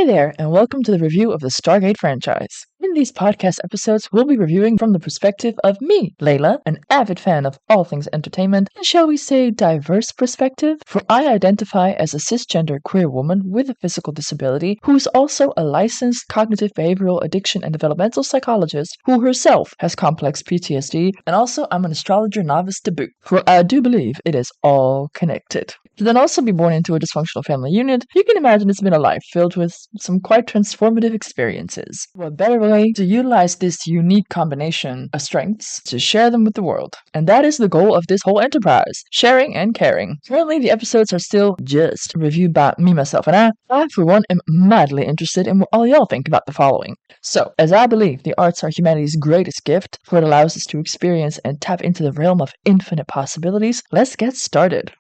Hey there, and welcome to the review of the Stargate franchise. In these podcast episodes, we'll be reviewing from the perspective of me, Layla, an avid fan of all things entertainment, and shall we say diverse perspective, for I identify as a cisgender queer woman with a physical disability who is also a licensed cognitive behavioral addiction and developmental psychologist who herself has complex PTSD, and also I'm an astrologer novice to boot, for I do believe it is all connected. To then also be born into a dysfunctional family unit, you can imagine it's been a life filled with some quite transformative experiences. What better way to utilize this unique combination of strengths to share them with the world? And that is the goal of this whole enterprise, sharing and caring. Currently, the episodes are still just reviewed by me, myself, and I, for one, am madly interested in what all y'all think about the following. So, as I believe the arts are humanity's greatest gift, for it allows us to experience and tap into the realm of infinite possibilities, let's get started.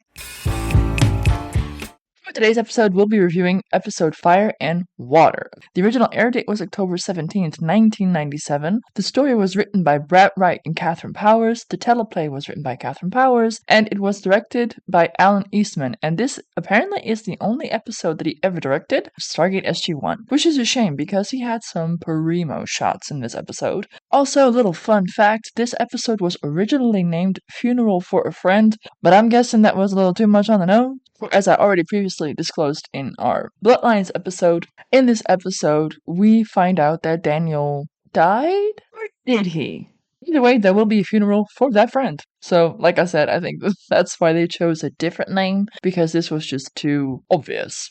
For today's episode, we'll be reviewing episode Fire and Water. The original air date was October 17th, 1997. The story was written by Brad Wright and Catherine Powers. The teleplay was written by Catherine Powers, and it was directed by Alan Eastman. And this apparently is the only episode that he ever directed, Stargate SG-1, which is a shame because he had some primo shots in this episode. Also, a little fun fact, this episode was originally named Funeral for a Friend, but I'm guessing that was a little too much on the nose. As I already previously disclosed in our Bloodlines episode, in this episode, we find out that Daniel died? Or did he? Either way, there will be a funeral for that friend. So, like I said, I think that's why they chose a different name, because this was just too obvious.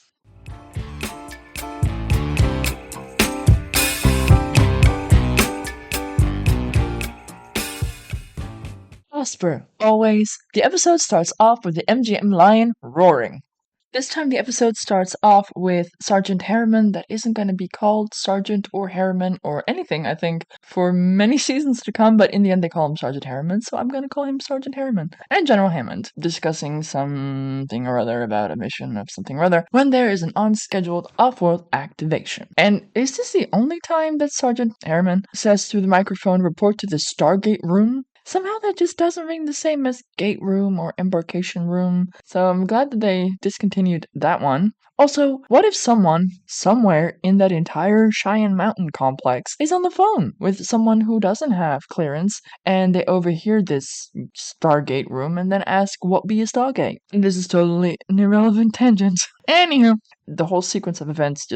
Prosper, always. The episode starts off with the MGM lion roaring. This time the episode starts off with Sergeant Harriman that isn't going to be called Sergeant or Harriman or anything, I think, for many seasons to come, but in the end they call him Sergeant Harriman, so I'm going to call him Sergeant Harriman. And General Hammond, discussing something or other about a mission of something or other, when there is an unscheduled off-world activation. And is this the only time that Sergeant Harriman says through the microphone, report to the Stargate room? Somehow that just doesn't ring the same as gate room or embarkation room, so I'm glad that they discontinued that one. Also, what if someone, somewhere in that entire Cheyenne Mountain complex, is on the phone with someone who doesn't have clearance, and they overhear this Stargate room and then ask what be a Stargate? And this is totally an irrelevant tangent. Anywho, the whole sequence of events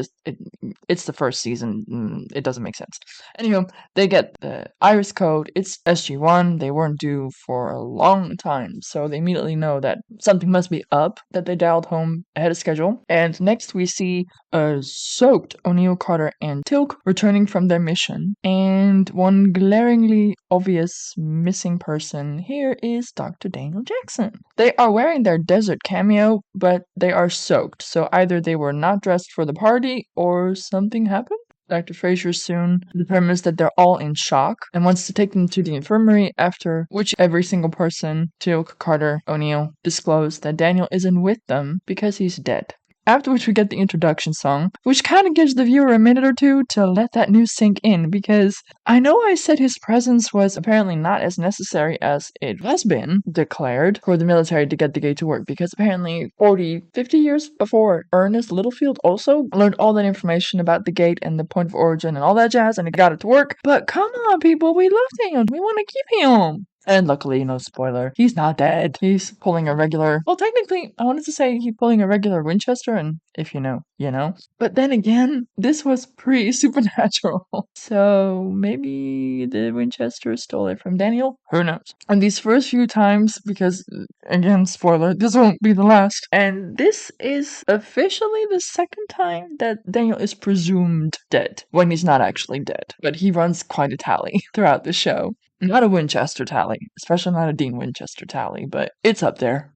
it's the first season. It doesn't make sense. Anywho, they get the iris code. It's SG-1. They weren't due for a long time, so they immediately know that something must be up, that they dialed home ahead of schedule. And next we see a soaked O'Neill, Carter, and Tilk returning from their mission. And one glaringly obvious missing person here is Dr. Daniel Jackson. They are wearing their desert cameo, but they are soaked, so either they were not dressed for the party or something happened. Dr. Fraser soon determines that they're all in shock and wants to take them to the infirmary, after which every single person, Teal'c, Carter, O'Neill, disclose that Daniel isn't with them because he's dead. After which we get the introduction song, which kind of gives the viewer a minute or two to let that news sink in, because I know I said his presence was apparently not as necessary as it has been declared for the military to get the gate to work, because apparently 50 years before, Ernest Littlefield also learned all that information about the gate and the point of origin and all that jazz, and it got it to work. But come on, people, we love Daniel. We want to keep him. And luckily, no spoiler, he's not dead. He's pulling a regular, well, technically, I wanted to say he's pulling a regular Winchester, and if you know, you know. But then again, this was pre-supernatural. So maybe the Winchester stole it from Daniel? Who knows? And these first few times, because, again, spoiler, this won't be the last. And this is officially the second time that Daniel is presumed dead, when he's not actually dead. But he runs quite a tally throughout the show. Not a Winchester tally, especially not a Dean Winchester tally, but it's up there.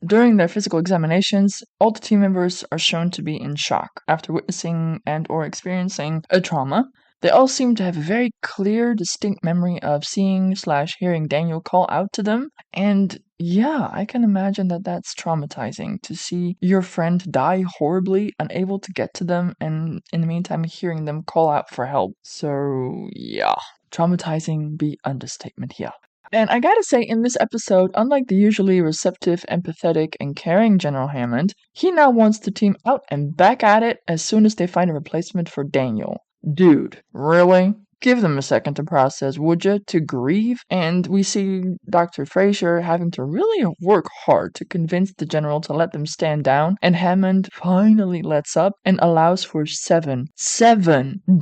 During their physical examinations, all the team members are shown to be in shock after witnessing and or experiencing a trauma. They all seem to have a very clear, distinct memory of seeing/hearing Daniel call out to them, and yeah, I can imagine that that's traumatizing to see your friend die horribly, unable to get to them, and in the meantime hearing them call out for help. So yeah, traumatizing be understatement here. And I gotta say, in this episode, unlike the usually receptive, empathetic, and caring General Hammond, he now wants to team out and back at it as soon as they find a replacement for Daniel. Dude, really? Give them a second to process, would you? To grieve? And we see Dr. Fraser having to really work hard to convince the general to let them stand down, and Hammond finally lets up and allows for 7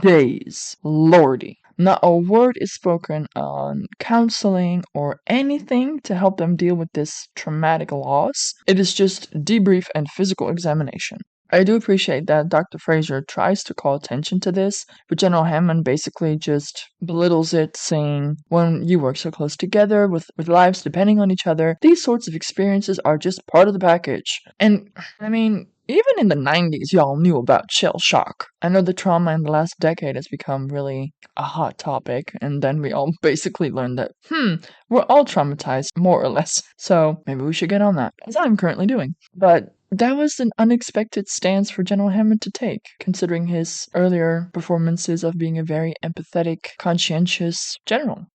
days. Lordy. Not a word is spoken on counseling or anything to help them deal with this traumatic loss. It is just debrief and physical examination. I do appreciate that Dr. Fraser tries to call attention to this, but General Hammond basically just belittles it, saying, when you work so close together with lives depending on each other, these sorts of experiences are just part of the package. And, I mean, even in the 90s, y'all knew about shell shock. I know the trauma in the last decade has become really a hot topic, and then we all basically learned that, we're all traumatized, more or less. So maybe we should get on that, as I'm currently doing. But that was an unexpected stance for General Hammond to take, considering his earlier performances of being a very empathetic, conscientious general.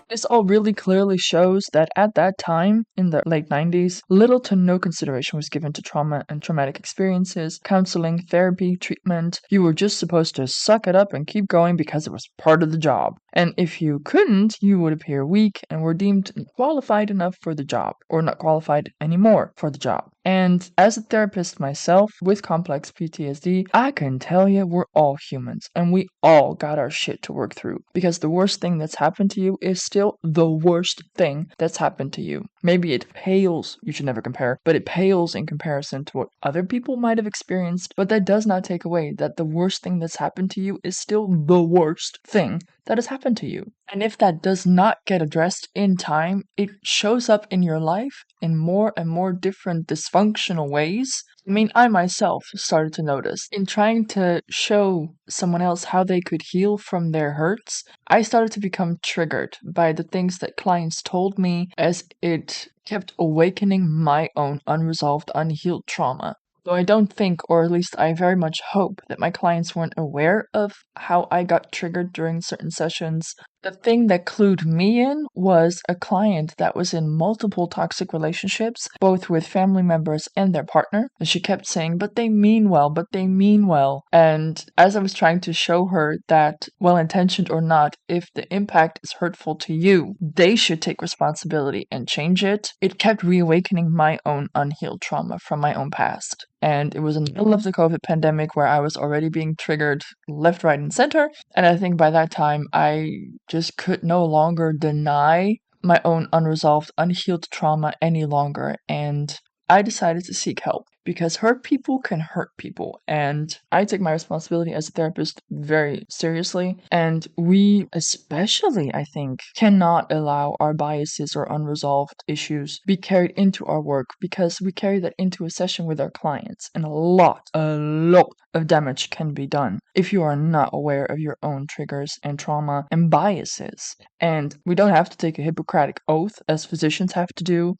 This all really clearly shows that at that time, in the late 90s, little to no consideration was given to trauma and traumatic experiences, counseling, therapy, treatment. You were just supposed to suck it up and keep going because it was part of the job. And if you couldn't, you would appear weak and were deemed qualified enough for the job, or not qualified anymore for the job. And as a therapist myself with complex PTSD, I can tell you we're all humans and we all got our shit to work through, because the worst thing that's happened to you is still the worst thing that's happened to you. Maybe it pales, you should never compare, but it pales in comparison to what other people might have experienced, but that does not take away that the worst thing that's happened to you is still the worst thing that has happened to you. And if that does not get addressed in time, it shows up in your life in more and more different dysfunctional ways. I mean, I myself started to notice in trying to show someone else how they could heal from their hurts, I started to become triggered by the things that clients told me, as it kept awakening my own unresolved, unhealed trauma. Though I don't think, or at least I very much hope, that my clients weren't aware of how I got triggered during certain sessions. The thing that clued me in was a client that was in multiple toxic relationships, both with family members and their partner. And she kept saying, but they mean well, but they mean well. And as I was trying to show her that, well intentioned or not, if the impact is hurtful to you, they should take responsibility and change it, it kept reawakening my own unhealed trauma from my own past. And it was in the middle of the COVID pandemic where I was already being triggered left, right, and center. And I think by that time, I just could no longer deny my own unresolved, unhealed trauma any longer. And I decided to seek help, because hurt people can hurt people. And I take my responsibility as a therapist very seriously. And we, especially, I think, cannot allow our biases or unresolved issues be carried into our work, because we carry that into a session with our clients. And a lot of damage can be done if you are not aware of your own triggers and trauma and biases. And we don't have to take a Hippocratic oath as physicians have to do.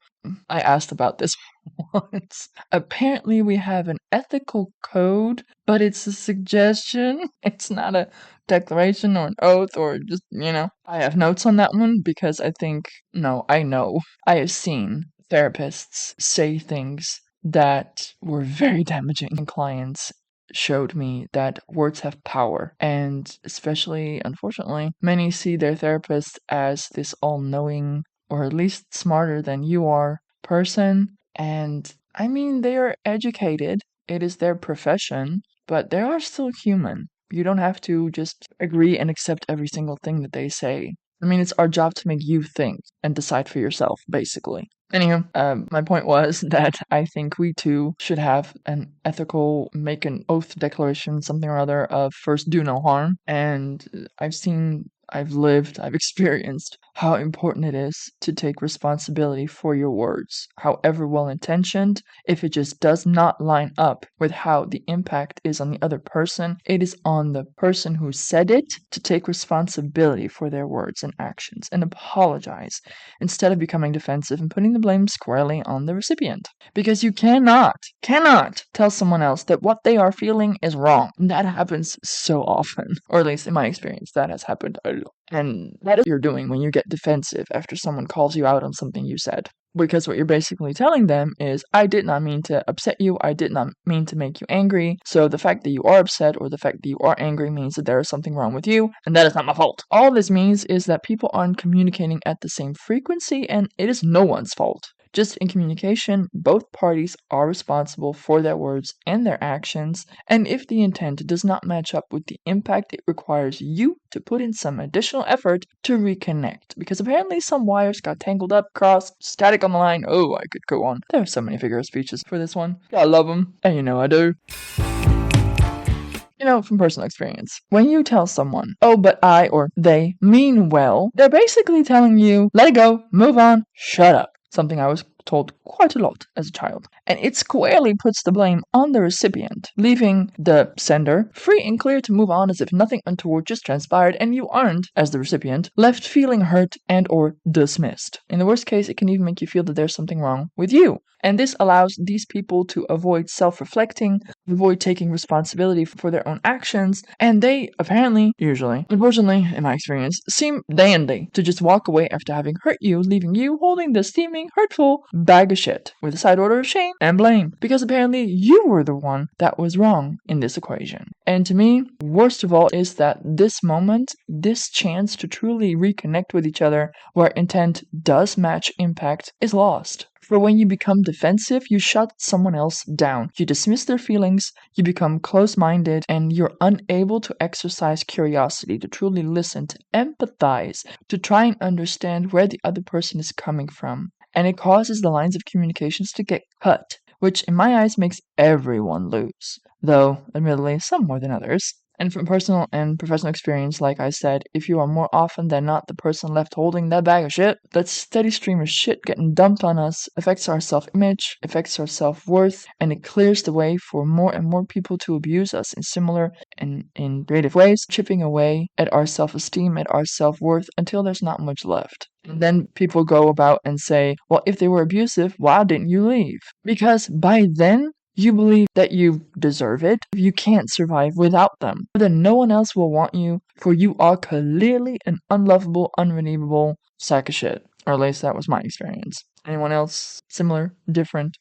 I asked about this once. Apparently, we have an ethical code, but it's a suggestion. It's not a declaration or an oath or just, I have notes on that one because I know. I have seen therapists say things that were very damaging, and clients showed me that words have power. And especially, unfortunately, many see their therapist as this all-knowing, or at least smarter than you are, person. And I mean, they are educated, it is their profession, but they are still human. You don't have to just agree and accept every single thing that they say. I mean, it's our job to make you think and decide for yourself, basically. Anywho, my point was that I think we too should have an ethical, make an oath declaration, something or other, of first do no harm. And I've lived, I've experienced how important it is to take responsibility for your words, however well intentioned. If it just does not line up with how the impact is on the other person, it is on the person who said it to take responsibility for their words and actions and apologize, instead of becoming defensive and putting the blame squarely on the recipient. Because you cannot tell someone else that what they are feeling is wrong. And that happens so often, or at least in my experience, that has happened a lot. And that is what you're doing when you get defensive after someone calls you out on something you said. Because what you're basically telling them is, I did not mean to upset you, I did not mean to make you angry, so the fact that you are upset or the fact that you are angry means that there is something wrong with you, and that is not my fault. All this means is that people aren't communicating at the same frequency, and it is no one's fault. Just in communication, both parties are responsible for their words and their actions, and if the intent does not match up with the impact, it requires you to put in some additional effort to reconnect. Because apparently some wires got tangled up, crossed, static on the line. Oh, I could go on. There are so many figure of speeches for this one. I love them, and you know I do. From personal experience, when you tell someone, oh, but I or they mean well, they're basically telling you, let it go, move on, shut up. Something I was told quite a lot as a child. And it squarely puts the blame on the recipient, leaving the sender free and clear to move on as if nothing untoward just transpired, and you aren't, as the recipient, left feeling hurt and or dismissed. In the worst case, it can even make you feel that there's something wrong with you. And this allows these people to avoid self-reflecting, avoid taking responsibility for their own actions, and they apparently, usually, unfortunately, in my experience, seem dandy to just walk away after having hurt you, leaving you holding the steaming, hurtful bag of shit with a side order of shame and blame, because apparently you were the one that was wrong in this equation. And to me, worst of all is that this moment, this chance to truly reconnect with each other where intent does match impact, is lost. For when you become defensive, you shut someone else down. You dismiss their feelings, you become close-minded, and you're unable to exercise curiosity, to truly listen, to empathize, to try and understand where the other person is coming from. And it causes the lines of communications to get cut, which in my eyes makes everyone lose. Though, admittedly, some more than others. And from personal and professional experience, like I said, if you are more often than not the person left holding that bag of shit, that steady stream of shit getting dumped on us affects our self-image, affects our self-worth, and it clears the way for more and more people to abuse us in similar and in creative ways, chipping away at our self-esteem, at our self-worth, until there's not much left. And then people go about and say, well, if they were abusive, why didn't you leave? Because by then, you believe that you deserve it. You can't survive without them. That no one else will want you, for you are clearly an unlovable, unredeemable sack of shit. Or at least that was my experience. Anyone else similar, different?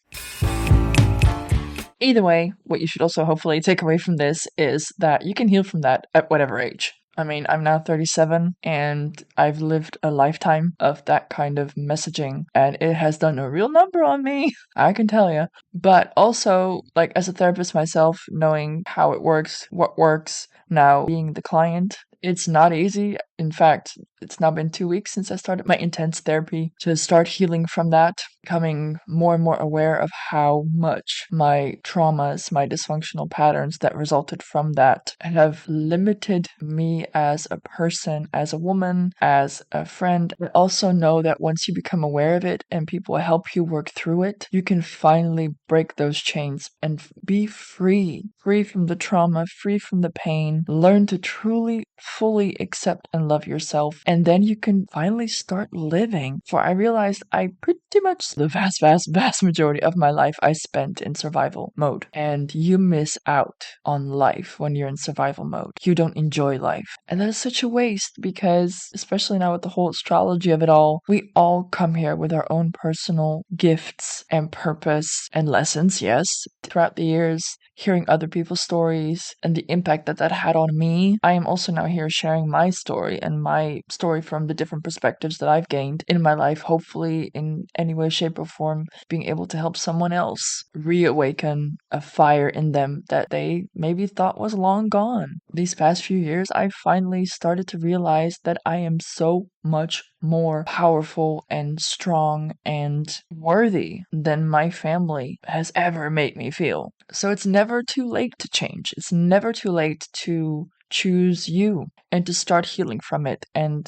Either way, what you should also hopefully take away from this is that you can heal from that at whatever age. I mean, I'm now 37 and I've lived a lifetime of that kind of messaging, and it has done a real number on me, I can tell you. But also, like, as a therapist myself, knowing how it works, what works, now being the client, it's not easy. In fact, it's now been 2 weeks since I started my intense therapy to start healing from that, becoming more and more aware of how much my traumas, my dysfunctional patterns that resulted from that have limited me as a person, as a woman, as a friend. I also know that once you become aware of it and people help you work through it, you can finally break those chains and be free. Free from the trauma, free from the pain, learn to truly, fully accept and love yourself, and then you can finally start living. For I realized I pretty much the vast majority of my life I spent in survival mode, and you miss out on life when you're in survival mode. You don't enjoy life, and that is such a waste, because especially now with the whole astrology of it all, we all come here with our own personal gifts and purpose and lessons. Yes, throughout the years, hearing other people's stories and the impact that that had on me, I am also now here sharing my story and my story from the different perspectives that I've gained in my life, hopefully in any way, shape, or form, being able to help someone else reawaken a fire in them that they maybe thought was long gone. These past few years, I've finally started to realize that I am so much more powerful and strong and worthy than my family has ever made me feel. So it's never too late to change. It's never too late to choose you and to start healing from it. And,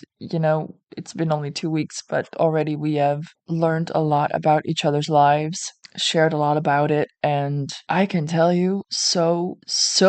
it's been only 2 weeks, but already we have learned a lot about each other's lives, shared a lot about it, and I can tell you, so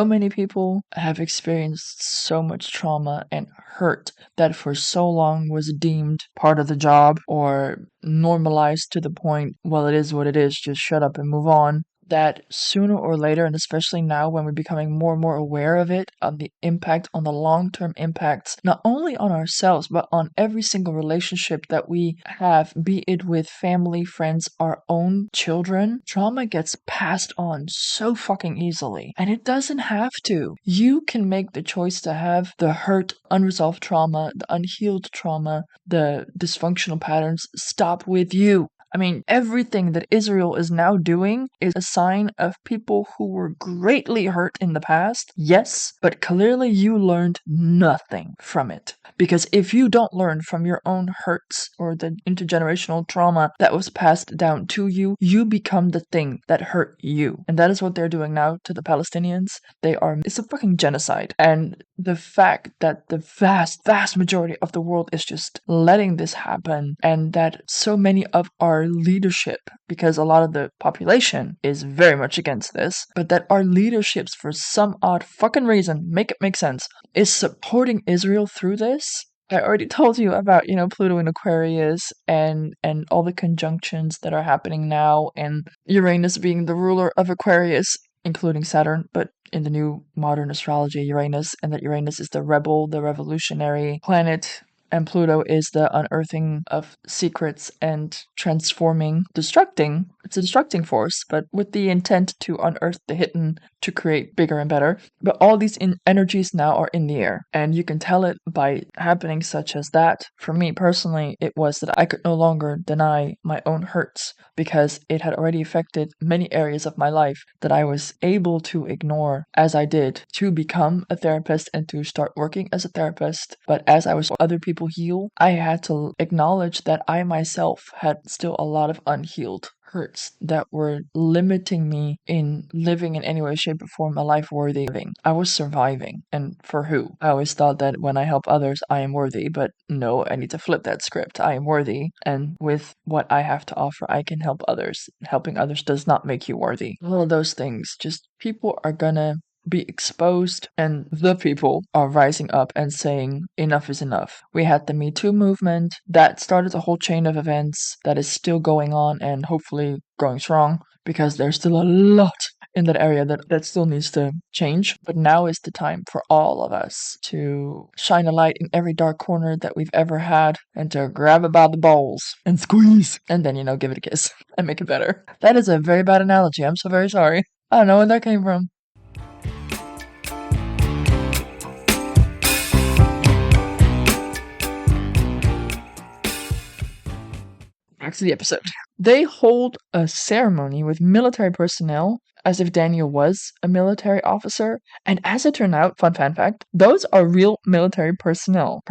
many people have experienced so much trauma and hurt that for so long was deemed part of the job or normalized to the point, well, it is what it is, just shut up and move on, that sooner or later, and especially now when we're becoming more and more aware of it, on the impact, on the long-term impacts, not only on ourselves, but on every single relationship that we have, be it with family, friends, our own children, trauma gets passed on so fucking easily. And it doesn't have to. You can make the choice to have the hurt, unresolved trauma, the unhealed trauma, the dysfunctional patterns stop with you. I mean, everything that Israel is now doing is a sign of people who were greatly hurt in the past, yes, but clearly you learned nothing from it. Because if you don't learn from your own hurts or the intergenerational trauma that was passed down to you, you become the thing that hurt you. And that is what they're doing now to the Palestinians. It's a fucking genocide. And the fact that the vast majority of the world is just letting this happen, and that so many of our leadership, because a lot of the population is very much against this, but that our leaderships, for some odd fucking reason, make it make sense, is supporting Israel through this. I already told you about, Pluto in Aquarius and all the conjunctions that are happening now, and Uranus being the ruler of Aquarius, including Saturn, but in the new modern astrology, Uranus, and that Uranus is the rebel, the revolutionary planet, and Pluto is the unearthing of secrets and transforming, destructing. It's a destructing force, but with the intent to unearth the hidden to create bigger and better. But all these energies now are in the air, and you can tell it by happenings such as that. For me personally, it was that I could no longer deny my own hurts because it had already affected many areas of my life that I was able to ignore as I did to become a therapist and to start working as a therapist. But as I was other people heal, I had to acknowledge that I myself had still a lot of unhealed hurts that were limiting me in living in any way, shape, or form a life worthy living. I was surviving. And for who? I always thought that when I help others, I am worthy. But no, I need to flip that script. I am worthy. And with what I have to offer, I can help others. Helping others does not make you worthy. All of those things, just people are gonna be exposed, and the people are rising up and saying enough is enough. We had the Me Too movement that started a whole chain of events that is still going on and hopefully growing strong, because there's still a lot in that area that still needs to change. But now is the time for all of us to shine a light in every dark corner that we've ever had, and to grab it by the balls and squeeze, and then, give it a kiss and make it better. That is a very bad analogy. I'm so very sorry. I don't know where that came from. Back to the episode. They hold a ceremony with military personnel as if Daniel was a military officer. And as it turned out, fun fact, those are real military personnel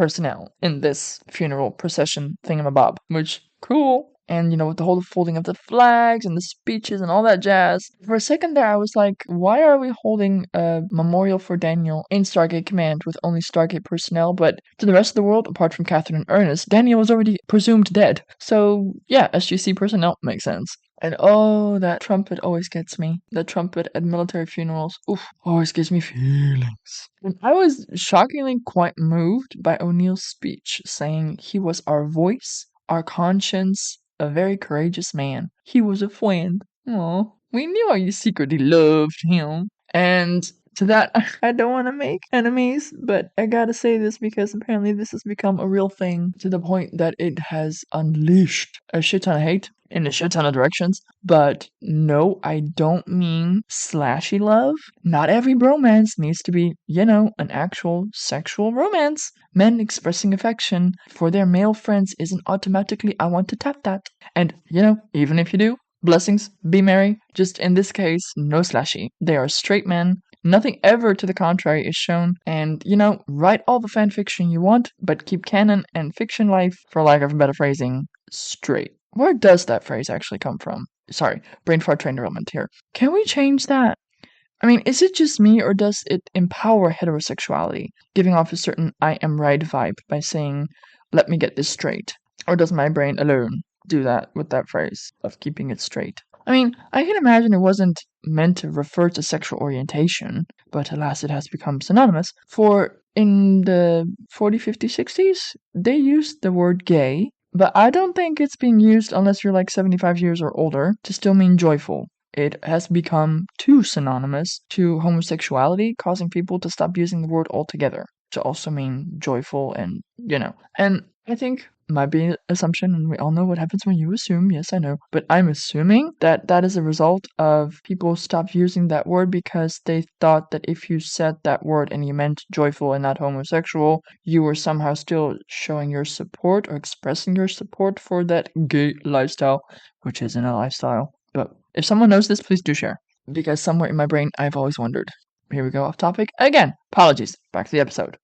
in this funeral procession thingamabob, which cool. And, with the whole folding of the flags and the speeches and all that jazz. For a second there, I was like, why are we holding a memorial for Daniel in Stargate Command with only Stargate personnel? But to the rest of the world, apart from Catherine and Ernest, Daniel was already presumed dead. So, yeah, SGC personnel makes sense. And oh, that trumpet always gets me. The trumpet at military funerals, always gives me feelings. And I was shockingly quite moved by O'Neill's speech, saying he was our voice, our conscience, a very courageous man. He was a friend. Oh, we knew how you secretly loved him. And to that, I don't want to make enemies, but I gotta say this because apparently this has become a real thing to the point that it has unleashed a shit ton of hate in a shit ton of directions. But no, I don't mean slashy love. Not every bromance needs to be, an actual sexual romance. Men expressing affection for their male friends isn't automatically, I want to tap that. And, even if you do, blessings, be merry. Just in this case, no slashy. They are straight men. Nothing ever to the contrary is shown. And, write all the fan fiction you want, but keep canon and fiction life, for lack of a better phrasing, straight. Where does that phrase actually come from? Sorry, brain fart train derailment here. Can we change that? I mean, is it just me, or does it empower heterosexuality, giving off a certain I am right vibe by saying, let me get this straight? Or does my brain alone do that with that phrase of keeping it straight? I mean, I can imagine it wasn't meant to refer to sexual orientation, but alas, it has become synonymous. For in the 40s, 50s, 60s, they used the word gay, but I don't think it's being used unless you're like 75 years or older to still mean joyful. it has become too synonymous to homosexuality, causing people to stop using the word altogether to also mean joyful and, And I think might be an assumption, and we all know what happens when you assume. Yes, I know. But I'm assuming that that is a result of people stopped using that word because they thought that if you said that word and you meant joyful and not homosexual, you were somehow still showing your support or expressing your support for that gay lifestyle, which isn't a lifestyle. But if someone knows this, please do share. Because somewhere in my brain, I've always wondered. Here we go, off topic. Again, apologies. Back to the episode.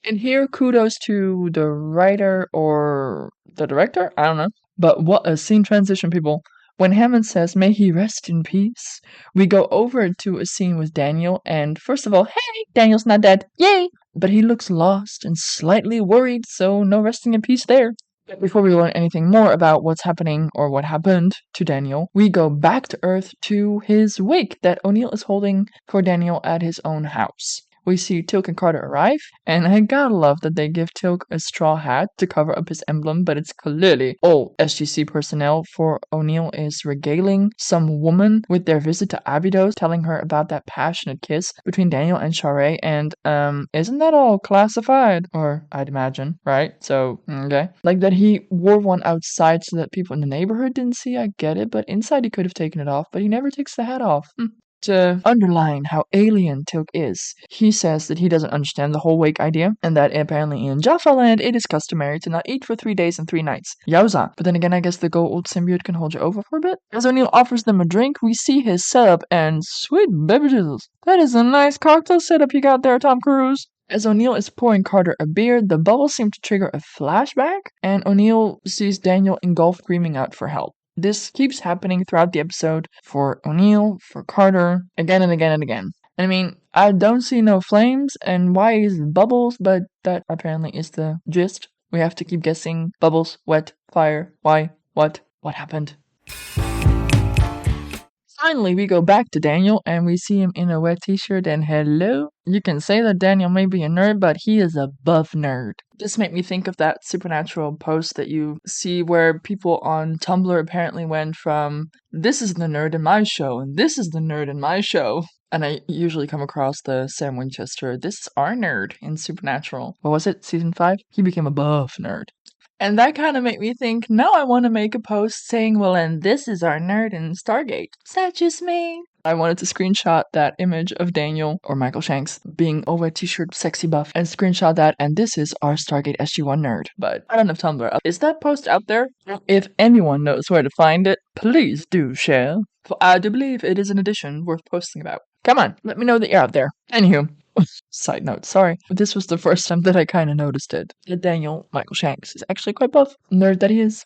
And here, kudos to the writer or the director? I don't know. But what a scene transition, people. When Hammond says, "May he rest in peace," we go over to a scene with Daniel, and first of all, hey, Daniel's not dead. Yay! But he looks lost and slightly worried, so no resting in peace there. But before we learn anything more about what's happening or what happened to Daniel, we go back to Earth to his wake that O'Neill is holding for Daniel at his own house. We see Teal'c and Carter arrive, and I gotta love that they give Teal'c a straw hat to cover up his emblem, but it's clearly all SGC personnel, for O'Neill is regaling some woman with their visit to Abydos, telling her about that passionate kiss between Daniel and Sharae, and isn't that all classified? Or I'd imagine, right? So, okay. Like that he wore one outside so that people in the neighborhood didn't see, I get it, but inside he could have taken it off, but he never takes the hat off. To underline how alien Teal'c is, he says that he doesn't understand the whole wake idea, and that apparently in Jaffa land it is customary to not eat for 3 days and 3 nights. Yowza. But then again, I guess the gold symbiote can hold you over for a bit. As O'Neill offers them a drink, we see his setup, and sweet beverages. That is a nice cocktail setup you got there, Tom Cruise. As O'Neill is pouring Carter a beer, the bubbles seem to trigger a flashback, and O'Neill sees Daniel engulfed screaming out for help. This keeps happening throughout the episode for O'Neill, for Carter, again and again and again. And I mean, I don't see no flames, and why is it bubbles, but that apparently is the gist. We have to keep guessing. Bubbles, wet, fire, why, what happened? Finally, we go back to Daniel, and we see him in a wet t-shirt, and hello? You can say that Daniel may be a nerd, but he is a buff nerd. This made me think of that Supernatural post that you see where people on Tumblr apparently went from, "This is the nerd in my show," and "This is the nerd in my show." And I usually come across the Sam Winchester, "This is our nerd" in Supernatural. What was it, season 5? He became a buff nerd. And that kind of made me think, now I want to make a post saying, well, and this is our nerd in Stargate. Is that just me? I wanted to screenshot that image of Daniel, or Michael Shanks, being over a t-shirt sexy buff, and screenshot that, and this is our Stargate SG-1 nerd. But I don't have Tumblr. Is that post out there? If anyone knows where to find it, please do share. For I do believe it is an edition worth posting about. Come on, let me know that you're out there. Anywho. Side note, sorry. This was the first time that I kind of noticed it. That Daniel, Michael Shanks, is actually quite buff. Nerd that he is.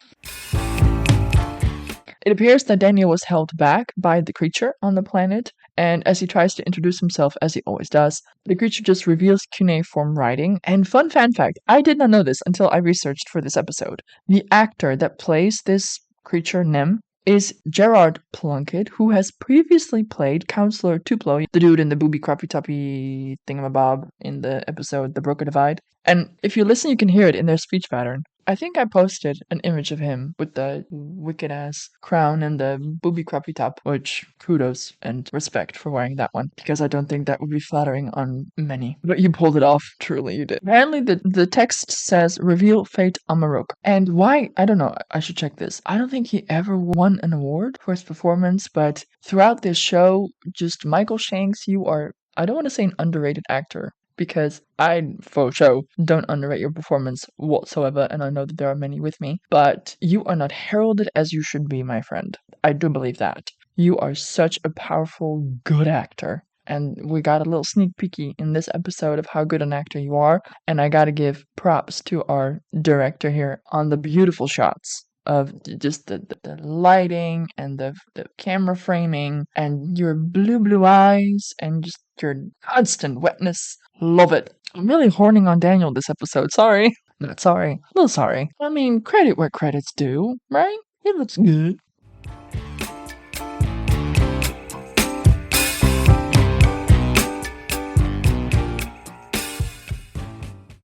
It appears that Daniel was held back by the creature on the planet, and as he tries to introduce himself, as he always does, the creature just reveals cuneiform writing. And fun fan fact, I did not know this until I researched for this episode. The actor that plays this creature, Nem, is Gerard Plunkett, who has previously played Counselor Tuplo, the dude in the booby crappy toppy thingamabob in the episode The Broken Divide. And if you listen, you can hear it in their speech pattern. I think I posted an image of him with the wicked-ass crown and the booby crappy top, which kudos and respect for wearing that one, because I don't think that would be flattering on many. But you pulled it off, truly you did. Apparently the text says, "Reveal Fate Amarok." And why? I don't know, I should check this. I don't think he ever won an award for his performance, but throughout this show, just Michael Shanks, you are, I don't want to say an underrated actor, because I, for show, don't underrate your performance whatsoever, and I know that there are many with me, but you are not heralded as you should be, my friend. I do believe that. You are such a powerful, good actor, and we got a little sneak peeky in this episode of how good an actor you are, and I gotta give props to our director here on the beautiful shots of just the lighting and the camera framing and your blue eyes and just your constant wetness. Love it. I'm really horning on Daniel this episode. Sorry. Not sorry. A little sorry. I mean, credit where credit's due, right? It looks good.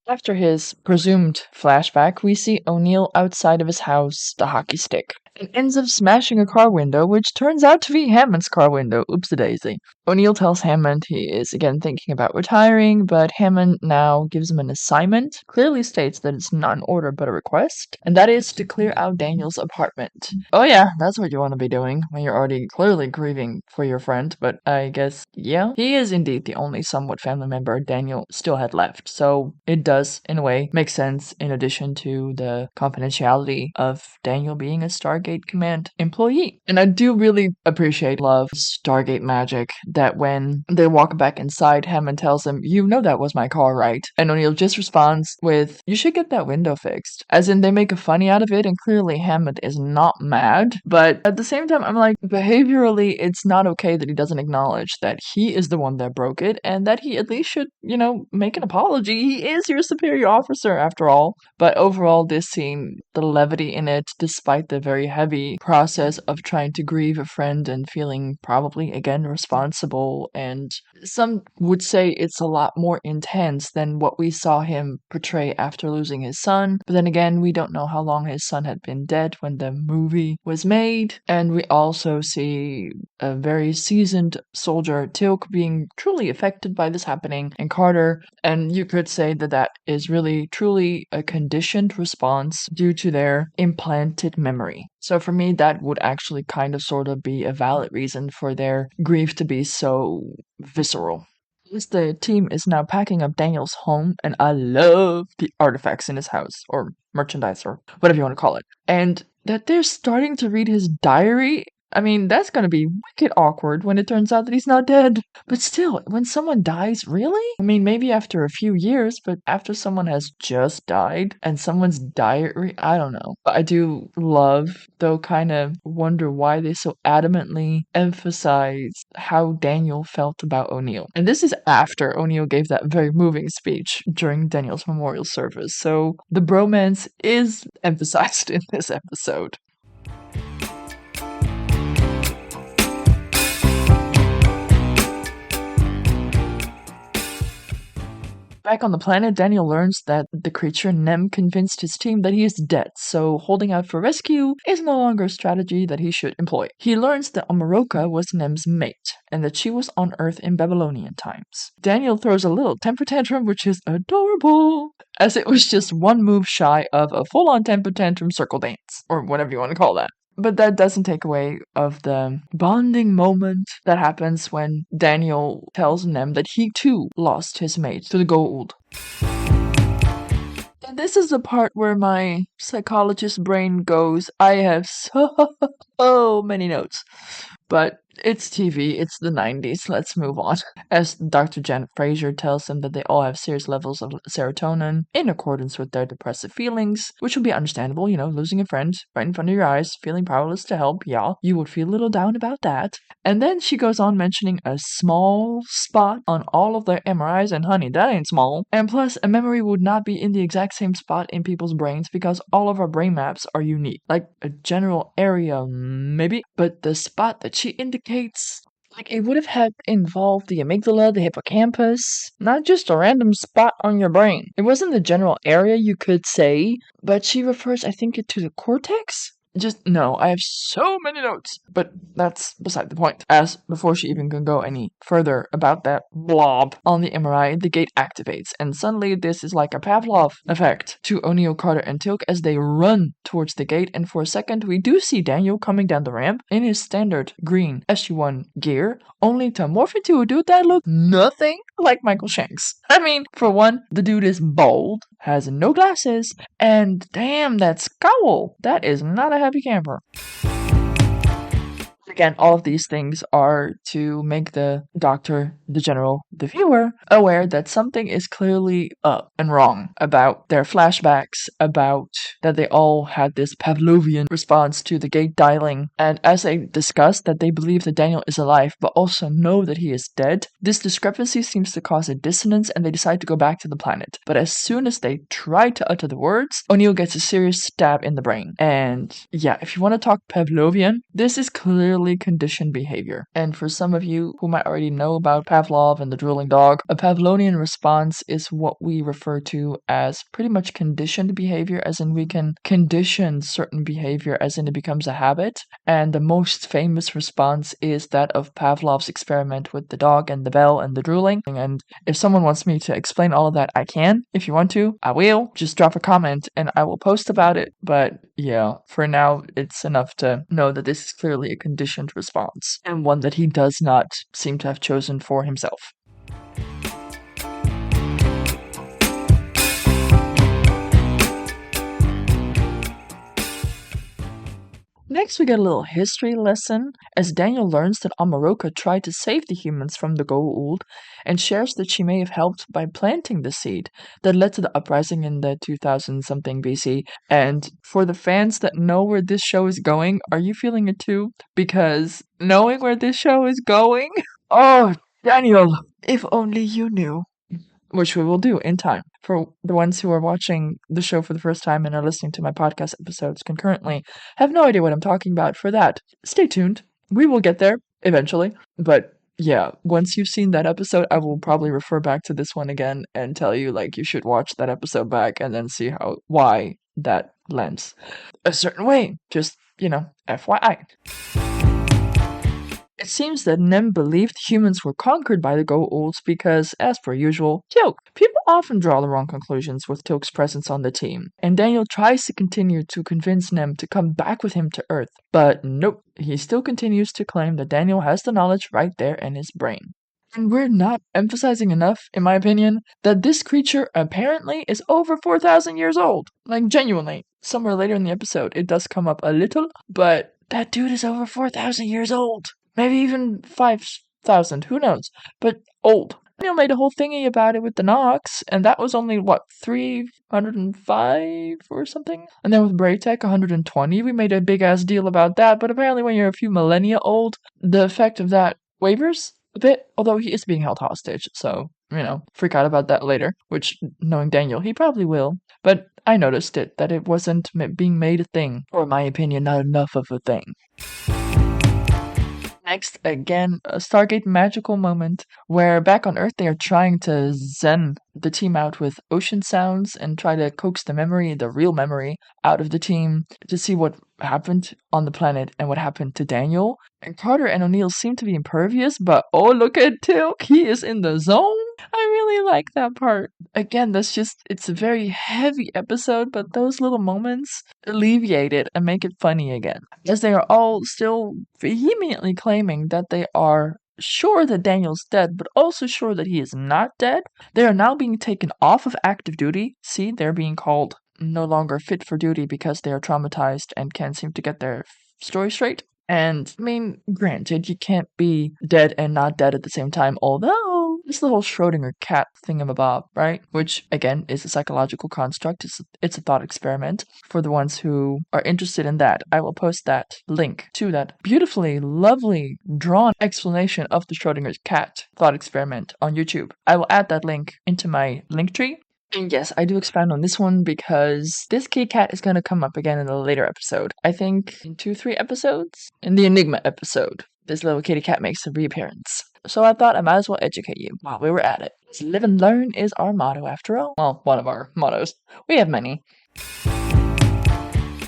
After his presumed flashback, we see O'Neill outside of his house, the hockey stick. and ends up smashing a car window, which turns out to be Hammond's car window. Oops-a-daisy. O'Neill tells Hammond he is again thinking about retiring, but Hammond now gives him an assignment, clearly states that it's not an order but a request, and that is to clear out Daniel's apartment. Oh yeah, that's what you want to be doing when you're already clearly grieving for your friend, but I guess, yeah. He is indeed the only somewhat family member Daniel still had left, so it does, in a way, make sense in addition to the confidentiality of Daniel being a Stargate Command employee. And I do really appreciate love Stargate magic that when they walk back inside, Hammond tells him, "You know that was my car, right?" And O'Neill just responds with, "You should get that window fixed." As in, they make a funny out of it, and clearly Hammond is not mad. But at the same time, I'm like, behaviorally, it's not okay that he doesn't acknowledge that he is the one that broke it, and that he at least should, make an apology. He is your superior officer, after all. But overall, this scene, the levity in it, despite the very heavy process of trying to grieve a friend and feeling probably, again, responsible, and some would say it's a lot more intense than what we saw him portray after losing his son. But then again, we don't know how long his son had been dead when the movie was made. And we also see a very seasoned soldier, Tilk, being truly affected by this happening, and Carter. And you could say that that is really, truly a conditioned response due to their implanted memory. So for me, that would actually kind of sort of be a valid reason for their grief to be so visceral. As the team is now packing up Daniel's home, and I love the artifacts in his house, or merchandise, or whatever you want to call it, and that they're starting to read his diary. I mean, that's gonna be wicked awkward when it turns out that he's not dead. But still, when someone dies, really? I mean, maybe after a few years, but after someone has just died and someone's diary, I don't know. But I do love, though kind of wonder why they so adamantly emphasize how Daniel felt about O'Neill. And this is after O'Neill gave that very moving speech during Daniel's memorial service. So the bromance is emphasized in this episode. Back on the planet, Daniel learns that the creature Nem convinced his team that he is dead, so holding out for rescue is no longer a strategy that he should employ. He learns that Omaroka was Nem's mate, and that she was on Earth in Babylonian times. Daniel throws a little temper tantrum, which is adorable, as it was just one move shy of a full-on temper tantrum circle dance, or whatever you want to call that. But that doesn't take away of the bonding moment that happens when Daniel tells Nem that he too lost his mate to the Goa'uld. And this is the part where my psychologist brain goes, I have so many notes. But it's TV, it's the 90s, let's move on. As Dr. Janet Fraser tells them that they all have serious levels of serotonin in accordance with their depressive feelings, which would be understandable, losing a friend right in front of your eyes, feeling powerless to help, yeah, you would feel a little down about that. And then she goes on mentioning a small spot on all of their MRIs, and honey, that ain't small. And plus, a memory would not be in the exact same spot in people's brains because all of our brain maps are unique. Like a general area, maybe, but the spot that she indicates, like it would have had involved the amygdala, the hippocampus, not just a random spot on your brain. It wasn't the general area, you could say, but she refers, I think, to the cortex? No, I have so many notes, but that's beside the point. As before she even can go any further about that blob on the MRI, the gate activates, and suddenly this is like a Pavlov effect to O'Neill, Carter, and Tilk as they run towards the gate, and for a second we do see Daniel coming down the ramp in his standard green SG-1 gear, only to morph into a dude that looked nothing like Michael Shanks. I mean, for one, the dude is bald, has no glasses, and damn, that scowl! That is not a happy camper. Again, all of these things are to make the doctor, the general, the viewer aware that something is clearly up and wrong about their flashbacks, about that they all had this Pavlovian response to the gate dialing. And as they discuss that they believe that Daniel is alive, but also know that he is dead, this discrepancy seems to cause a dissonance and they decide to go back to the planet. But as soon as they try to utter the words, O'Neill gets a serious stab in the brain. And yeah, if you want to talk Pavlovian, this is clearly clearly conditioned behavior. And for some of you who might already know about Pavlov and the drooling dog, a Pavlovian response is what we refer to as pretty much conditioned behavior, as in we can condition certain behavior as in it becomes a habit. And the most famous response is that of Pavlov's experiment with the dog and the bell and the drooling. And if someone wants me to explain all of that, I can. If you want to, I will. Just drop a comment and I will post about it. But yeah, for now, it's enough to know that this is clearly a conditioned response, and one that he does not seem to have chosen for himself. Next, we get a little history lesson as Daniel learns that Amaroka tried to save the humans from the Goa'uld and shares that she may have helped by planting the seed that led to the uprising in the 2000-something BC. And for the fans that know where this show is going, are you feeling it too? Because knowing where this show is going, oh, Daniel, if only you knew. Which we will do in time. For the ones who are watching the show for the first time and are listening to my podcast episodes concurrently, have no idea what I'm talking about. For that, stay tuned. We will get there eventually. But yeah, once you've seen that episode, I will probably refer back to this one again and tell you, like, you should watch that episode back and then see why that lands a certain way. Just, FYI. It seems that Nem believed humans were conquered by the Goa'ulds because, as per usual, Teal'c. People often draw the wrong conclusions with Teal'c's presence on the team, and Daniel tries to continue to convince Nem to come back with him to Earth. But nope, he still continues to claim that Daniel has the knowledge right there in his brain. And we're not emphasizing enough, in my opinion, that this creature apparently is over 4,000 years old. Like, genuinely. Somewhere later in the episode, it does come up a little, but that dude is over 4,000 years old. Maybe even 5,000, who knows? But old. Daniel made a whole thingy about it with the Nox, and that was only, 305 or something? And then with Braytech, 120, we made a big-ass deal about that, but apparently when you're a few millennia old, the effect of that wavers a bit, although he is being held hostage, so, freak out about that later, which, knowing Daniel, he probably will. But I noticed that it wasn't being made a thing, or in my opinion, not enough of a thing. Next, again, a Stargate magical moment where back on Earth they are trying to zen the team out with ocean sounds and try to coax the real memory, out of the team to see what happened on the planet and what happened to Daniel. And Carter and O'Neill seem to be impervious, but oh, look at Teal'c, he is in the zone. I really like that part. Again, it's a very heavy episode, but those little moments alleviate it and make it funny again. As they are all still vehemently claiming that they are sure that Daniel's dead, but also sure that he is not dead, they are now being taken off of active duty. See, they're being called no longer fit for duty because they are traumatized and can't seem to get their story straight. And, granted, you can't be dead and not dead at the same time, although it's the whole Schrodinger cat thingamabob, right? Which, again, is a psychological construct. It's a thought experiment. For the ones who are interested in that, I will post that link to that beautifully, lovely, drawn explanation of the Schrodinger cat thought experiment on YouTube. I will add that link into my link tree. And yes, I do expand on this one because this kitty cat is going to come up again in a later episode. I think in 2-3 episodes? In the Enigma episode, this little kitty cat makes a reappearance. So I thought I might as well educate you while we were at it. Live and learn is our motto after all. Well, one of our mottos. We have many.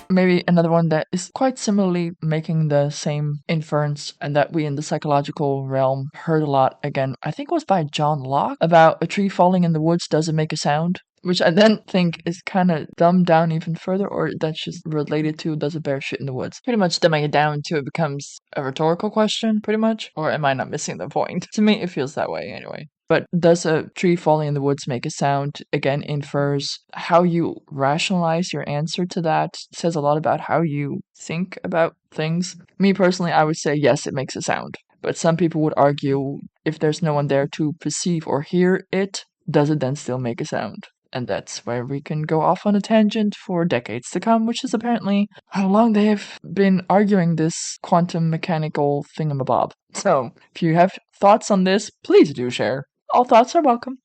Maybe another one that is quite similarly making the same inference, and that we in the psychological realm heard a lot again, I think it was by John Locke, about a tree falling in the woods doesn't make a sound, which I then think is kind of dumbed down even further, or that's just related to does a bear shit in the woods. Pretty much dumbing it down to it becomes a rhetorical question, pretty much, or am I not missing the point? To me, it feels that way anyway. But does a tree falling in the woods make a sound? Again, infers how you rationalize your answer to that. It says a lot about how you think about things. Me personally, I would say yes, it makes a sound. But some people would argue if there's no one there to perceive or hear it, does it then still make a sound? And that's where we can go off on a tangent for decades to come, which is apparently how long they have been arguing this quantum mechanical thingamabob. So, if you have thoughts on this, please do share. All thoughts are welcome.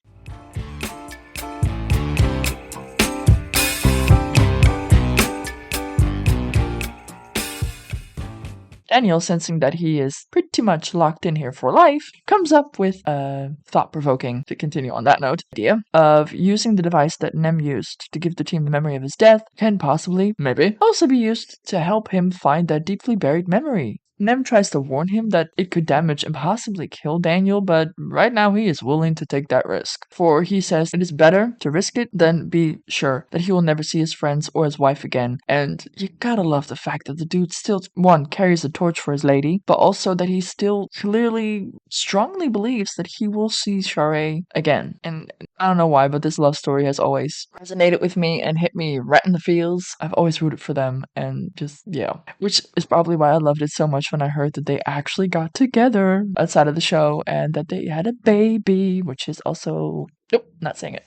Daniel, sensing that he is pretty much locked in here for life, comes up with a thought-provoking, to continue on that note, idea of using the device that Nem used to give the team the memory of his death can possibly, maybe, also be used to help him find that deeply buried memory. Nem tries to warn him that it could damage and possibly kill Daniel, but right now he is willing to take that risk. For he says it is better to risk it than be sure that he will never see his friends or his wife again. And you gotta love the fact that the dude still, one, carries a torch for his lady, but also that he still clearly, strongly believes that he will see Sharae again. And I don't know why, but this love story has always resonated with me and hit me right in the feels. I've always rooted for them, and just, yeah. Which is probably why I loved it so much when I heard that they actually got together outside of the show and that they had a baby, which is also, nope, not saying it.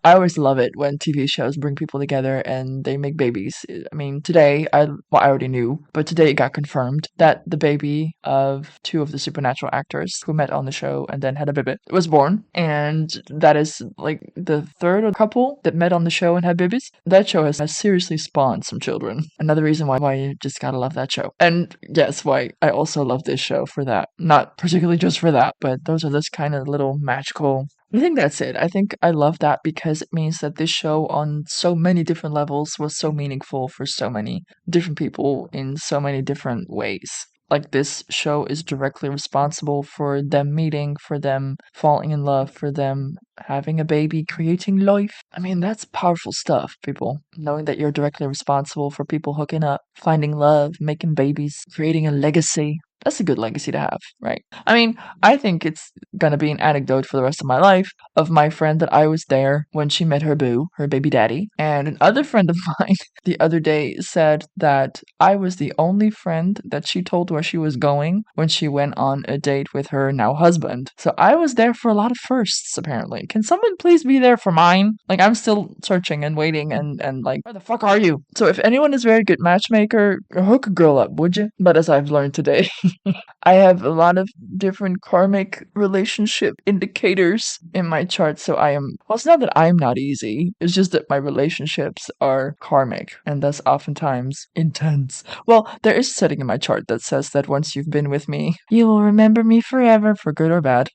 I always love it when TV shows bring people together and they make babies. I mean, today, I already knew, but today it got confirmed that the baby of two of the supernatural actors who met on the show and then had a baby was born. And that is like the third couple that met on the show and had babies. That show has seriously spawned some children. Another reason why you just gotta love that show. And yes, why I also love this show for that. Not particularly just for that, but those are this kind of little magical. I think that's it. I think I love that because it means that this show on so many different levels was so meaningful for so many different people in so many different ways. Like, this show is directly responsible for them meeting, for them falling in love, for them having a baby, creating life. I mean, that's powerful stuff, people. Knowing that you're directly responsible for people hooking up, finding love, making babies, creating a legacy. That's a good legacy to have, right? I mean, I think it's gonna be an anecdote for the rest of my life of my friend that I was there when she met her boo, her baby daddy. And another friend of mine the other day said that I was the only friend that she told where she was going when she went on a date with her now husband. So I was there for a lot of firsts, apparently. Can someone please be there for mine? Like, I'm still searching and waiting and like, where the fuck are you? So if anyone is a very good matchmaker, hook a girl up, would you? But as I've learned today, I have a lot of different karmic relationship indicators in my chart, so well, it's not that I'm not easy, it's just that my relationships are karmic, and thus oftentimes intense. Well, there is a setting in my chart that says that once you've been with me, you will remember me forever, for good or bad.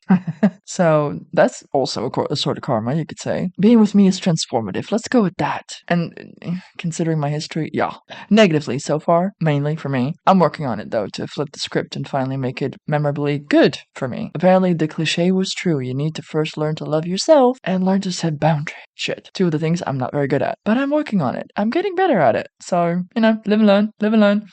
So that's also a sort of karma, you could say. Being with me is transformative, let's go with that. And considering my history, yeah. Negatively so far, mainly for me. I'm working on it though, to flip the script and finally make it memorably good for me. Apparently the cliche was true. You need to first learn to love yourself and learn to set boundaries. Shit. Two of the things I'm not very good at. But I'm working on it. I'm getting better at it. So, live and learn, live and learn.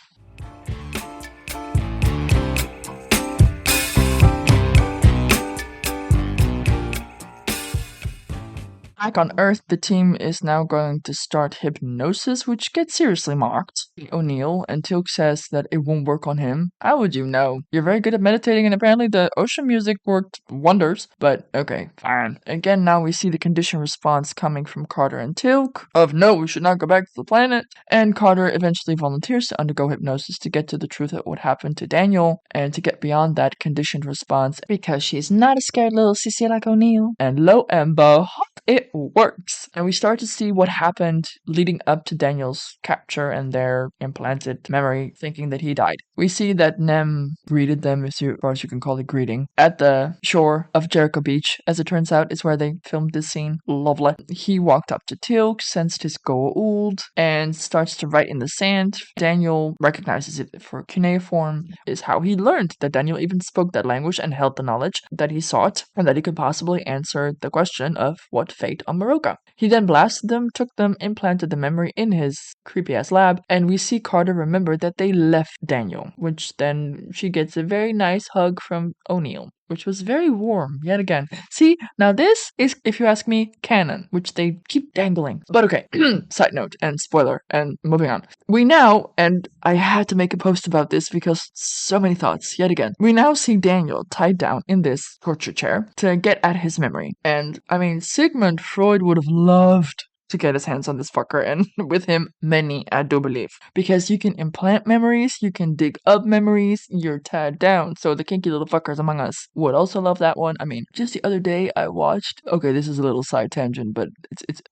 Back on Earth, the team is now going to start hypnosis, which gets seriously mocked. O'Neill and Teal'c says that it won't work on him. How would you know? You're very good at meditating, and apparently the ocean music worked wonders. But okay, fine. Again, now we see the conditioned response coming from Carter and Teal'c of no, we should not go back to the planet. And Carter eventually volunteers to undergo hypnosis to get to the truth of what happened to Daniel and to get beyond that conditioned response because she's not a scared little sissy like O'Neill. And lo and behold, it works. And we start to see what happened leading up to Daniel's capture and their implanted memory, thinking that he died. We see that Nem greeted them, as far as you can call it greeting, at the shore of Jericho Beach, as it turns out, is where they filmed this scene. Lovely. He walked up to Teal'c, sensed his goa'uld, and starts to write in the sand. Daniel recognizes it for cuneiform, is how he learned that Daniel even spoke that language and held the knowledge that he sought, and that he could possibly answer the question of what fate on Meroka. He then blasted them, took them, implanted the memory in his creepy-ass lab, and we see Carter remember that they left Daniel, which then she gets a very nice hug from O'Neill, which was very warm, yet again. See, now this is, if you ask me, canon, which they keep dangling. But okay, side note and spoiler, and moving on. We now, and I had to make a post about this because so many thoughts, yet again. We now see Daniel tied down in this torture chair to get at his memory. And, I mean, Sigmund Freud would have loved to get his hands on this fucker, and with him, many, I do believe. Because you can implant memories, you can dig up memories, you're tied down. So the kinky little fuckers among us would also love that one. I mean, just the other day I watched, okay, this is a little side tangent, but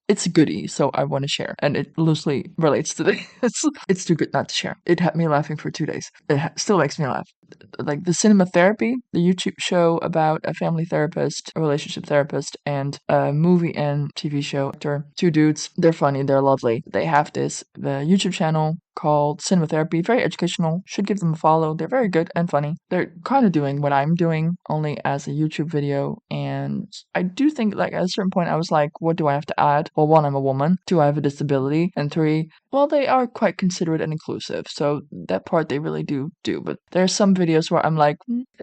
it's a goodie, so I want to share. And it loosely relates to this. It's too good not to share. It had me laughing for 2 days. It still makes me laugh. Like the Cinema Therapy, the YouTube show about a family therapist, a relationship therapist, and a movie and TV show actor. Two dudes. They're funny. They're lovely. They have the YouTube channel called Cinema Therapy. Very educational. Should give them a follow. They're very good and funny. They're kind of doing what I'm doing, only as a YouTube video. And I do think, like, at a certain point, I was like, what do I have to add? Well, one, I'm a woman. Two, I have a disability. And three, well, they are quite considerate and inclusive. So that part they really do. But there are some videos where I'm like,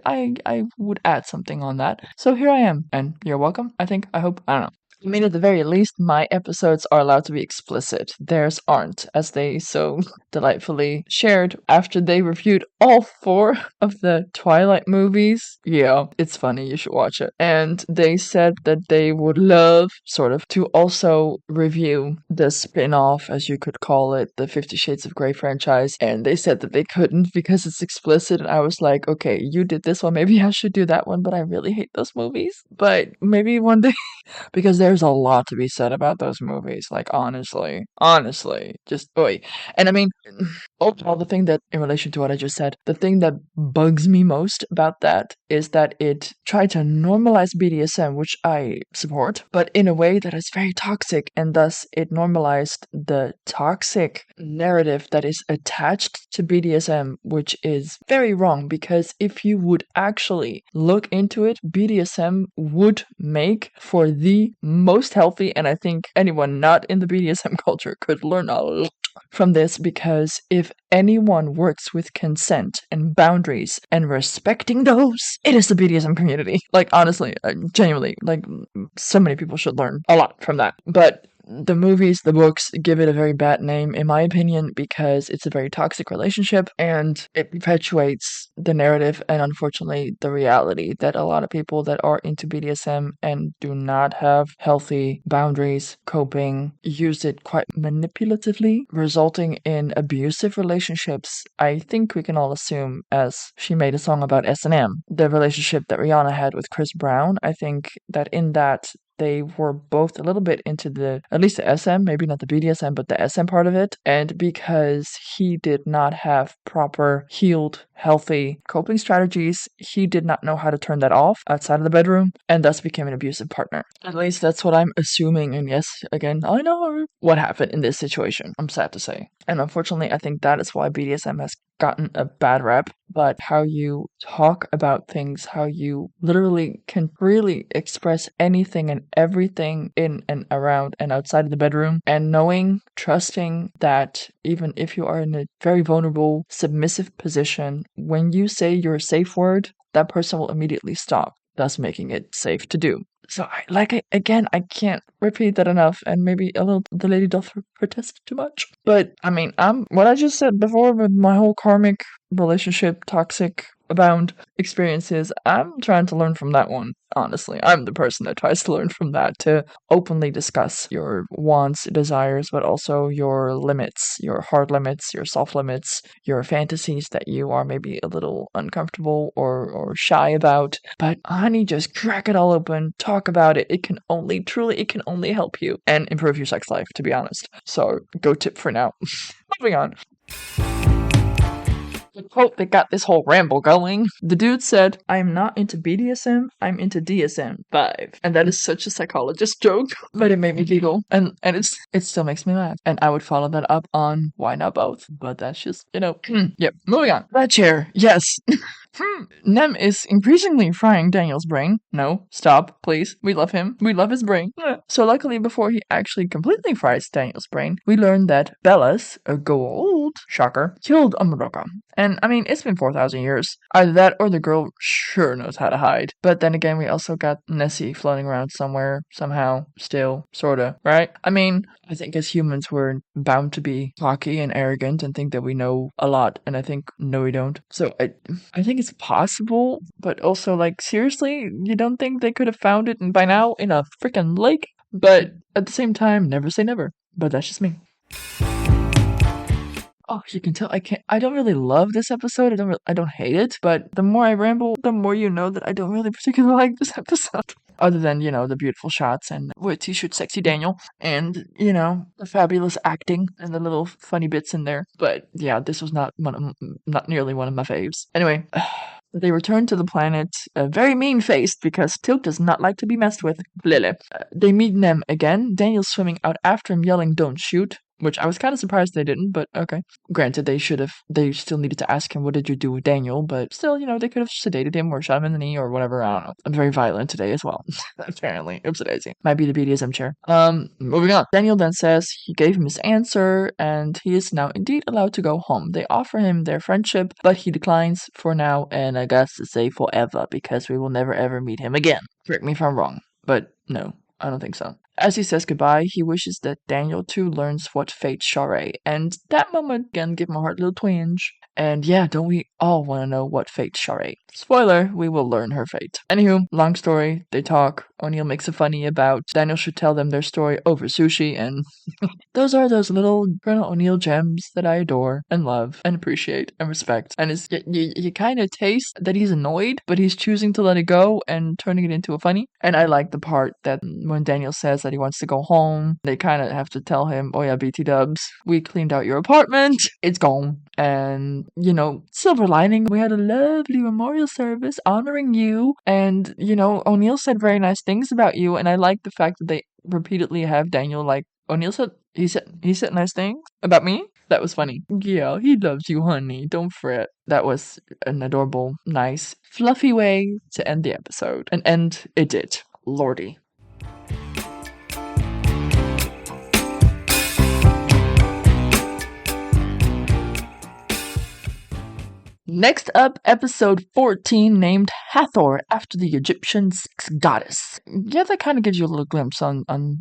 I would add something on that. So here I am. And you're welcome, I think. I hope. I don't know. I mean, at the very least, my episodes are allowed to be explicit. Theirs aren't, as they so delightfully shared after they reviewed all 4 of the Twilight movies. Yeah, it's funny. You should watch it. And they said that they would love, sort of, to also review the spin-off, as you could call it, the 50 Shades of Grey franchise. And they said that they couldn't because it's explicit. And I was like, okay, you did this one. Maybe I should do that one. But I really hate those movies. But maybe one day. Because there's a lot to be said about those movies, like honestly, just boy. And I mean, overall, the thing that, in relation to what I just said, the thing that bugs me most about that is that it tried to normalize BDSM, which I support, but in a way that is very toxic, and thus it normalized the toxic narrative that is attached to BDSM, which is very wrong, because if you would actually look into it, BDSM would make for the most healthy, and I think anyone not in the BDSM culture could learn a lot from this, because if anyone works with consent and boundaries and respecting those, it is the BDSM community. Like, honestly, genuinely, like, so many people should learn a lot from that. But the movies, the books give it a very bad name, in my opinion, because it's a very toxic relationship and it perpetuates the narrative and, unfortunately, the reality that a lot of people that are into BDSM and do not have healthy boundaries, coping, use it quite manipulatively, resulting in abusive relationships. I think we can all assume, as she made a song about S&M, the relationship that Rihanna had with Chris Brown. I think that in that, they were both a little bit into at least the SM, maybe not the BDSM, but the SM part of it. And because he did not have proper, healed, healthy coping strategies, he did not know how to turn that off outside of the bedroom, and thus became an abusive partner. At least that's what I'm assuming. And yes, again, I know what happened in this situation, I'm sad to say. And unfortunately, I think that is why BDSM has gotten a bad rep. But how you talk about things, how you literally can really express anything and everything in and around and outside of the bedroom, and knowing, trusting that even if you are in a very vulnerable, submissive position, when you say your safe word, that person will immediately stop, thus making it safe to do. So, I can't repeat that enough, and maybe a little, the lady doth protest too much. But, I mean, what I just said before with my whole karmic relationship, toxic, abound experiences, I'm trying to learn from that one, honestly. I'm the person that tries to learn from that, to openly discuss your wants, desires, but also your limits, your hard limits, your soft limits, your fantasies that you are maybe a little uncomfortable or shy about. But honey, just crack it all open, talk about it. It can only help you and improve your sex life, to be honest. So, go tip for now. Moving on. The quote that got this whole ramble going. The dude said, "I am not into BDSM, I'm into DSM-5." And that is such a psychologist joke, but it made me giggle. And it still makes me laugh. And I would follow that up on why not both? But that's just, yep. Moving on. That chair, yes. Nem is increasingly frying Daniel's brain. No, stop, please. We love him. We love his brain. So luckily, before he actually completely fries Daniel's brain, we learn that Bellas, a gold, shocker, killed Amaroka. And I mean, it's been 4,000 years. Either that or the girl sure knows how to hide. But then again, we also got Nessie floating around somewhere, somehow, still, sorta, right? I mean, I think as humans, we're bound to be cocky and arrogant and think that we know a lot. And I think, no, we don't. So I think it's possible, but also, like, seriously, you don't think they could have found it by now in a freaking lake? But at the same time, never say never. But that's just me. Oh, you can tell I don't really love this episode. I don't hate it, but the more I ramble, the more you know that I don't really particularly like this episode. Other than, the beautiful shots and with t-shirt sexy Daniel and, the fabulous acting and the little funny bits in there. But yeah, this was not not nearly one of my faves. Anyway, they return to the planet, very mean-faced because Tilk does not like to be messed with. Clearly. They meet Nem again. Daniel's swimming out after him, yelling, "Don't shoot." Which I was kind of surprised they didn't, but okay. Granted, they still needed to ask him, what did you do with Daniel? But still, they could have sedated him or shot him in the knee or whatever. I don't know. I'm very violent today as well. Apparently. Oops, daisy. Might be the BDSM chair. Moving on. Daniel then says he gave him his answer and he is now indeed allowed to go home. They offer him their friendship, but he declines for now and I guess to say forever because we will never ever meet him again. Correct me if I'm wrong, but no. I don't think so. As he says goodbye, he wishes that Daniel too learns what fate charade, and that moment again gave my heart a little twinge. And yeah, don't we all want to know what fate charade? Spoiler, we will learn her fate. Anywho, long story, they talk. O'Neill makes a funny about Daniel should tell them their story over sushi, and those are those little Colonel O'Neill gems that I adore and love and appreciate and respect. And you kind of taste that he's annoyed, but he's choosing to let it go and turning it into a funny. And I like the part that when Daniel says that he wants to go home, they kind of have to tell him, oh yeah, BT dubs, we cleaned out your apartment, it's gone. And, silver lining, we had a lovely memorial service honoring you. And, O'Neill said very nice things about you. And I like the fact that they repeatedly have Daniel like, O'Neill said, he said nice things about me. That was funny. Yeah, he loves you, honey. Don't fret. That was an adorable, nice, fluffy way to end the episode. And end it did. Lordy. Next up, episode 14, named Hathor, after the Egyptian sex goddess. Yeah, that kind of gives you a little glimpse on on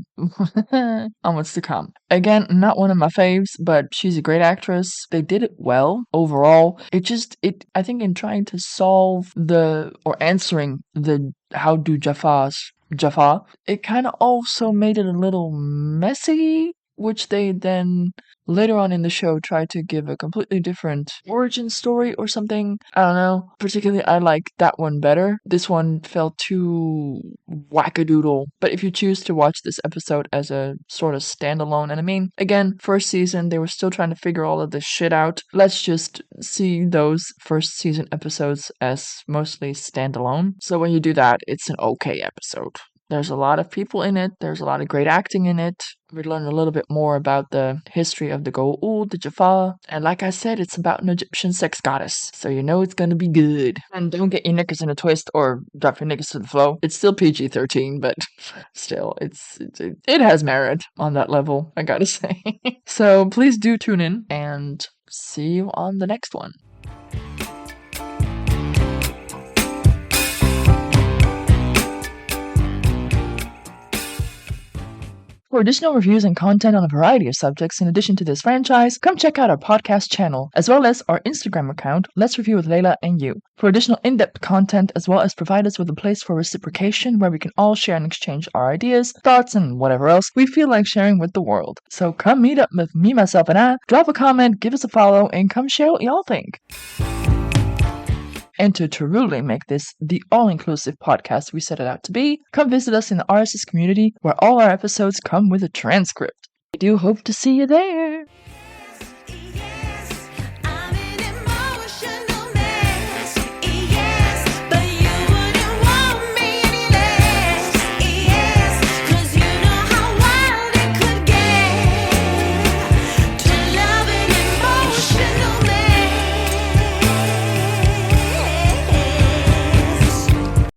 what's to come. Again, not one of my faves, but she's a great actress. They did it well overall. I think in trying to solve answering the how do Jaffa, it kind of also made it a little messy, which they then later on in the show try to give a completely different origin story or something. I don't know. Particularly, I like that one better. This one felt too wackadoodle. But if you choose to watch this episode as a sort of standalone, and I mean, again, first season, they were still trying to figure all of this shit out. Let's just see those first season episodes as mostly standalone. So when you do that, it's an okay episode. There's a lot of people in it. There's a lot of great acting in it. We learn a little bit more about the history of the Goa'uld, the Jaffa. And like I said, it's about an Egyptian sex goddess. So you know it's going to be good. And don't get your knickers in a twist or drop your knickers to the floor. It's still PG-13, but still, it has merit on that level, I gotta say. So please do tune in and see you on the next one. For additional reviews and content on a variety of subjects in addition to this franchise, come check out our podcast channel, as well as our Instagram account, Let's Review with Layla and You. For additional in-depth content, as well as provide us with a place for reciprocation where we can all share and exchange our ideas, thoughts, and whatever else we feel like sharing with the world. So come meet up with me, myself, and I, drop a comment, give us a follow, and come share what y'all think. And to truly make this the all-inclusive podcast we set it out to be, come visit us in the RSS community where all our episodes come with a transcript. I do hope to see you there!